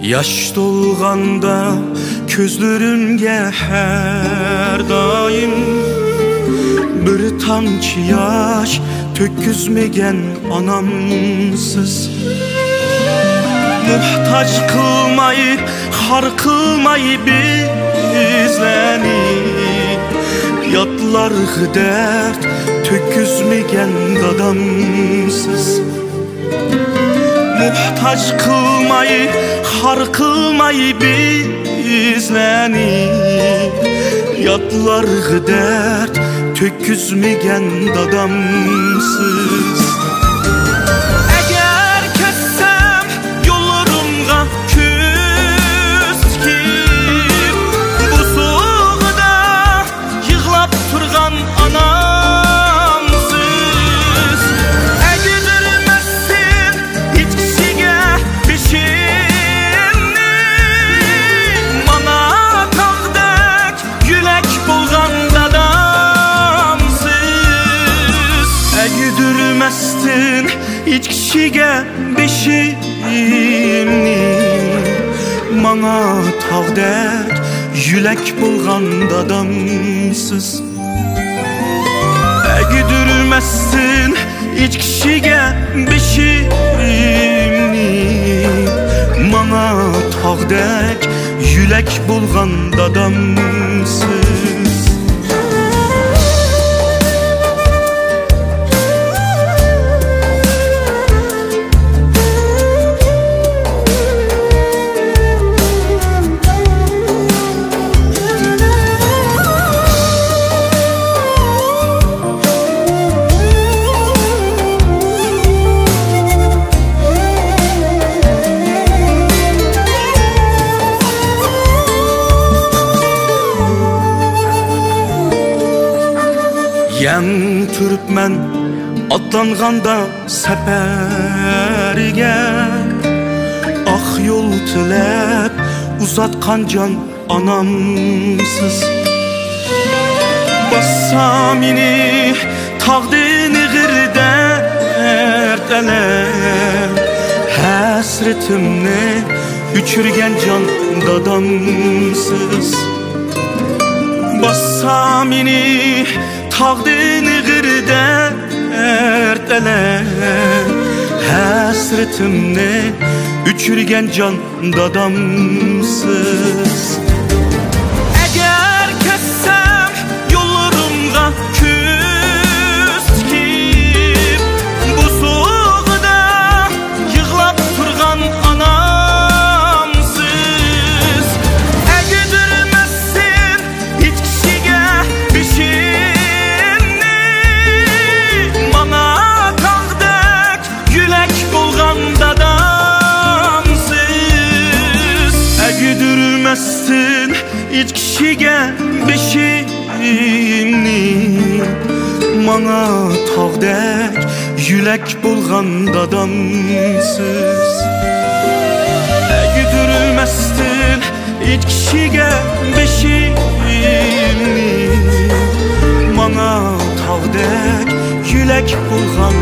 Yaş dolganda közlerimge her daim bir tamçı yaş töküzmegen anamsız. Muhtaç kılmayı, har kılmayı bizleni, yatlar dert töküzmegen dadamsız. Muhtaç kılmayı, har kılmayı bizleni, yatlar dert töküzmegen dadamsız. Eğer kessem yollarımga küskip, bu soğukda yığlap turgan anamsız. Eğdirmezsin hiç kişiye beşimni, bana tağdek yülek bolgan dadamsız. Eğdirmezsin hiç kişiye beşimni, bana tağdek yülek bolgan dadamsız. Eğdirmezsin hiç kişiye beşimni, bana tağdek yülek bolgan dadamsız. Yen Türkmen atlanganda seferige, ah yol tilep uzatkan can anamsız. Bassam ini tağdini girde ertele, hasretimni üçürgen can dadamsız. Bassam ini tağdini girde ertele, hasretimni üçürgen can dadamsız. Eğer kessem yollarımga küskip, bu soğukda yığlap turgan anamsız. Eğdirmezsin hiç kişiye beşimni, bana tağdek yülek bolgan dadamsız. Eğdirmezsin hiç kişiye beşimni, bana tağdek yülek bolgan dadamsız. Eğdirmezsin hiç kişiye beşimni, bana tağdek yülek bolgan